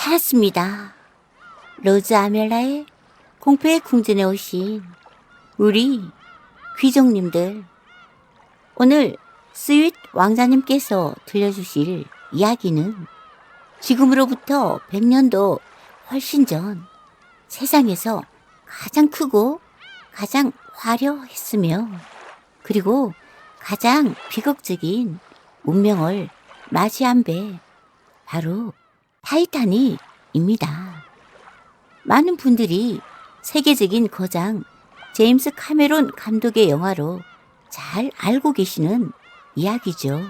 살았습니다. 로즈 아멜라의 공포의 궁전에 오신 우리 귀족님들, 오늘 스윗 왕자님께서 들려주실 이야기는 지금으로부터 100년도 훨씬 전 세상에서 가장 크고 가장 화려했으며 그리고 가장 비극적인 운명을 맞이한 배, 바로 타이타닉입니다. 많은 분들이 세계적인 거장 제임스 카메론 감독의 영화로 잘 알고 계시는 이야기죠.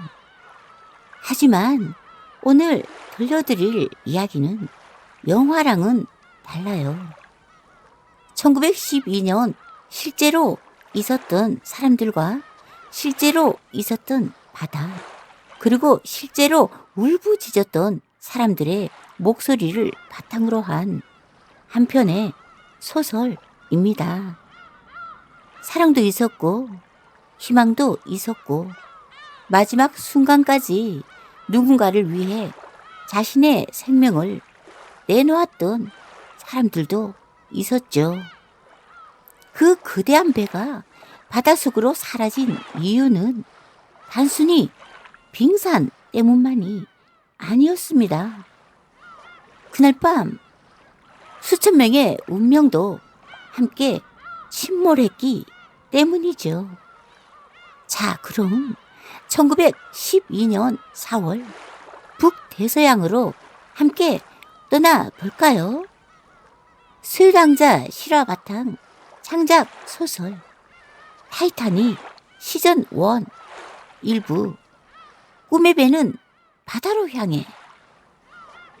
하지만 오늘 들려드릴 이야기는 영화랑은 달라요. 1912년 실제로 있었던 사람들과 실제로 있었던 바다, 그리고 실제로 울부짖었던 사람들의 목소리를 바탕으로 한 한 편의 소설입니다. 사랑도 있었고 희망도 있었고 마지막 순간까지 누군가를 위해 자신의 생명을 내놓았던 사람들도 있었죠. 그 거대한 배가 바닷속으로 사라진 이유는 단순히 빙산 때문만이 아니었습니다. 그날 밤 수천 명의 운명도 함께 침몰했기 때문이죠. 자, 그럼 1912년 4월 북대서양으로 함께 떠나볼까요? 수유당자 실화 바탕 창작 소설 타이타닉 시즌 1 일부 꿈의 배는 바다로 향해.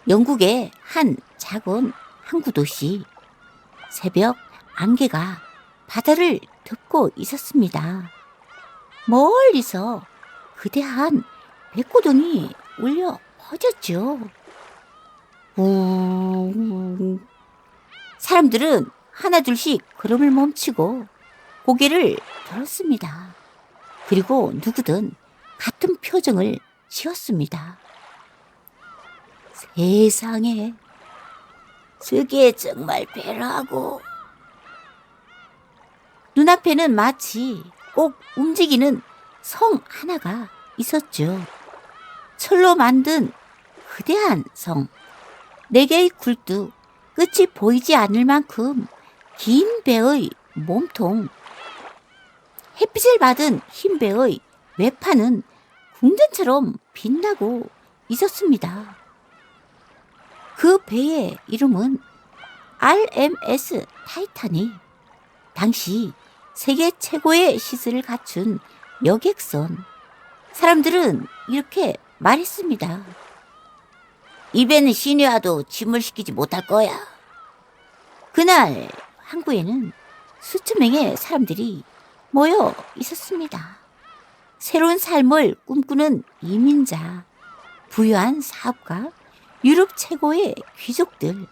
영국의 한 작은 항구 도시, 새벽 안개가 바다를 덮고 있었습니다. 멀리서 거대한 백고동이 울려 퍼졌죠. 사람들은 하나둘씩 걸음을 멈추고 고개를 들었습니다. 그리고 누구든 같은 표정을 지었습니다. 세상에, 저게 정말 배라고. 눈앞에는 마치 꼭 움직이는 성 하나가 있었죠. 철로 만든 거대한 성. 4개의 굴뚝, 끝이 보이지 않을 만큼 긴 배의 몸통. 햇빛을 받은 흰 배의 외판은 궁전처럼 빛나고 있었습니다. 그 배의 이름은 RMS 타이타닉. 당시 세계 최고의 시설을 갖춘 여객선. 사람들은 이렇게 말했습니다. 이 배는 신이 와도 침몰시키지 못할 거야. 그날 항구에는 수천 명의 사람들이 모여 있었습니다. 새로운 삶을 꿈꾸는 이민자, 부유한 사업가, 유럽 최고의 귀족들,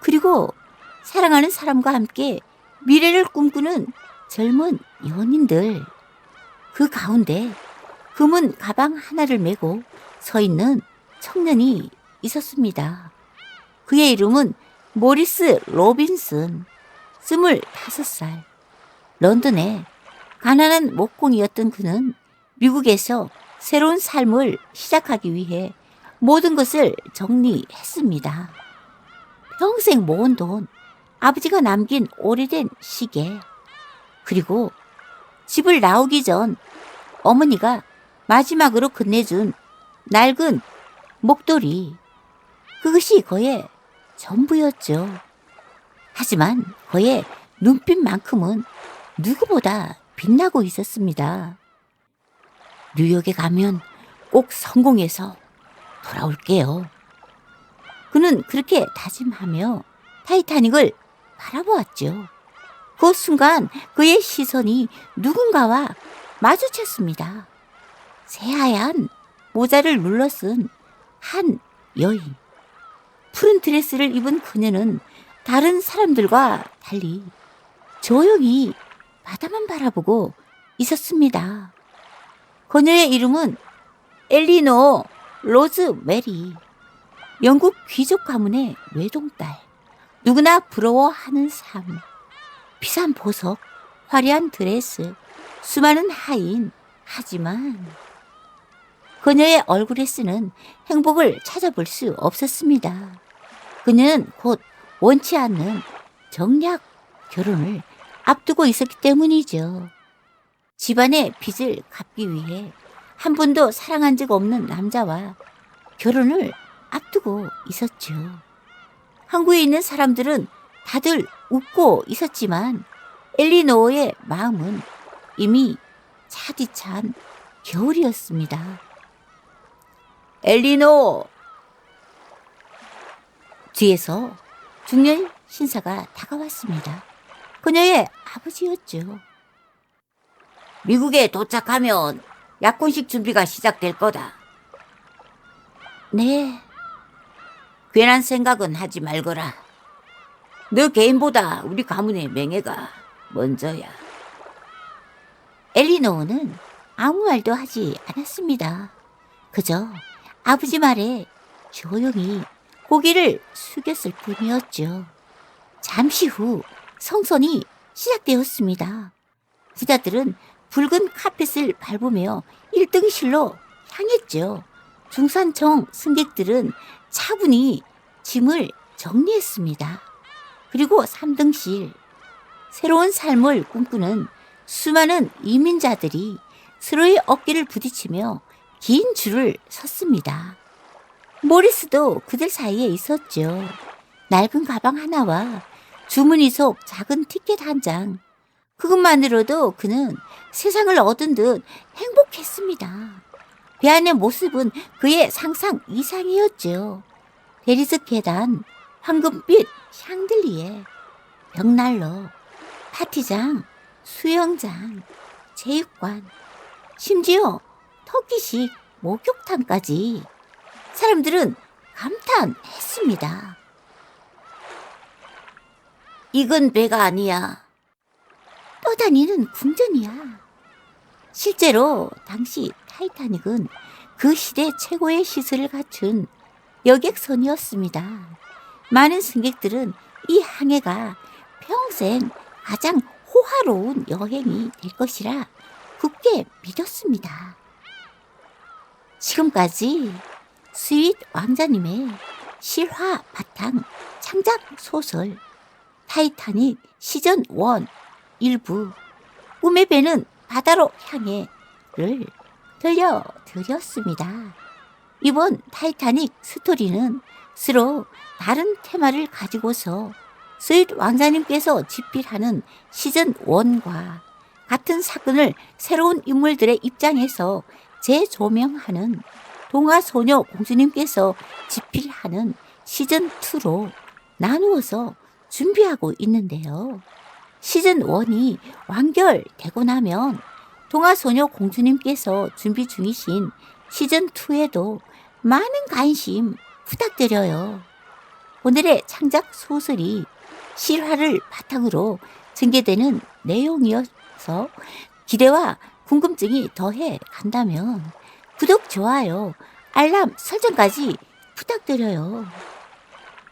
그리고 사랑하는 사람과 함께 미래를 꿈꾸는 젊은 연인들. 그 가운데 검은 가방 하나를 메고 서 있는 청년이 있었습니다. 그의 이름은 모리스 로빈슨, 25살. 런던의 가난한 목공이었던 그는 미국에서 새로운 삶을 시작하기 위해 모든 것을 정리했습니다. 평생 모은 돈, 아버지가 남긴 오래된 시계, 그리고 집을 나오기 전 어머니가 마지막으로 건네준 낡은 목도리. 그것이 그의 전부였죠. 하지만 그의 눈빛만큼은 누구보다 빛나고 있었습니다. 뉴욕에 가면 꼭 성공해서 돌아올게요. 그는 그렇게 다짐하며 타이타닉을 바라보았죠. 그 순간 그의 시선이 누군가와 마주쳤습니다. 새하얀 모자를 눌러쓴 한 여인. 푸른 드레스를 입은 그녀는 다른 사람들과 달리 조용히 바다만 바라보고 있었습니다. 그녀의 이름은 엘리노 로즈메리. 영국 귀족 가문의 외동딸, 누구나 부러워하는 삶, 비싼 보석, 화려한 드레스, 수많은 하인. 하지만 그녀의 얼굴에 쓰는 행복을 찾아볼 수 없었습니다. 그는 곧 원치 않는 정략 결혼을 앞두고 있었기 때문이죠. 집안의 빚을 갚기 위해 한 번도 사랑한 적 없는 남자와 결혼을 앞두고 있었죠. 한국에 있는 사람들은 다들 웃고 있었지만 엘리노어의 마음은 이미 차디찬 겨울이었습니다. 엘리노어! 뒤에서 중년 신사가 다가왔습니다. 그녀의 아버지였죠. 미국에 도착하면 약혼식 준비가 시작될 거다. 네. 괜한 생각은 하지 말거라. 너 개인보다 우리 가문의 명예가 먼저야. 엘리노어는 아무 말도 하지 않았습니다. 그저 아버지 말에 조용히 고개를 숙였을 뿐이었죠. 잠시 후 성선이 시작되었습니다. 부자들은 붉은 카펫을 밟으며 1등실로 향했죠. 중산층 승객들은 차분히 짐을 정리했습니다. 그리고 3등실, 새로운 삶을 꿈꾸는 수많은 이민자들이 서로의 어깨를 부딪히며 긴 줄을 섰습니다. 모리스도 그들 사이에 있었죠. 낡은 가방 하나와 주머니 속 작은 티켓 한 장. 그것만으로도 그는 세상을 얻은 듯 행복했습니다. 배 안의 모습은 그의 상상 이상이었죠. 대리석 계단, 황금빛 샹들리에, 벽난로, 파티장, 수영장, 체육관, 심지어 터키식 목욕탕까지. 사람들은 감탄했습니다. 이건 배가 아니야. 떠다니는 궁전이야. 실제로 당시 타이타닉은 그 시대 최고의 시설을 갖춘 여객선이었습니다. 많은 승객들은 이 항해가 평생 가장 호화로운 여행이 될 것이라 굳게 믿었습니다. 지금까지 스윗 왕자님의 실화 바탕 창작 소설 타이타닉 시즌 1 일부 꿈의 배는 바다로 향해를 들려드렸습니다. 이번 타이타닉 스토리는 서로 다른 테마를 가지고서 스윗 왕자님께서 집필하는 시즌 1과 같은 사건을 새로운 인물들의 입장에서 재조명하는 동화소녀 공주님께서 집필하는 시즌 2로 나누어서 준비하고 있는데요. 시즌 1이 완결되고 나면 동화소녀 공주님께서 준비 중이신 시즌 2에도 많은 관심 부탁드려요. 오늘의 창작 소설이 실화를 바탕으로 전개되는 내용이어서 기대와 궁금증이 더해 간다면 구독, 좋아요, 알람 설정까지 부탁드려요.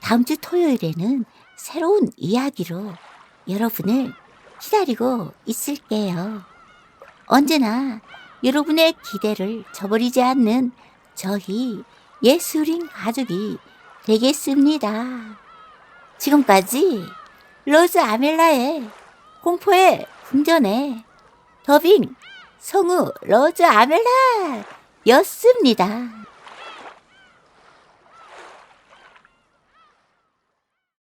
다음 주 토요일에는 새로운 이야기로 여러분을 기다리고 있을게요. 언제나 여러분의 기대를 저버리지 않는 저희 예술인 가족이 되겠습니다. 지금까지 로즈 아멜라의 공포의 궁전의 더빙 성우 로즈 아멜라 였습니다.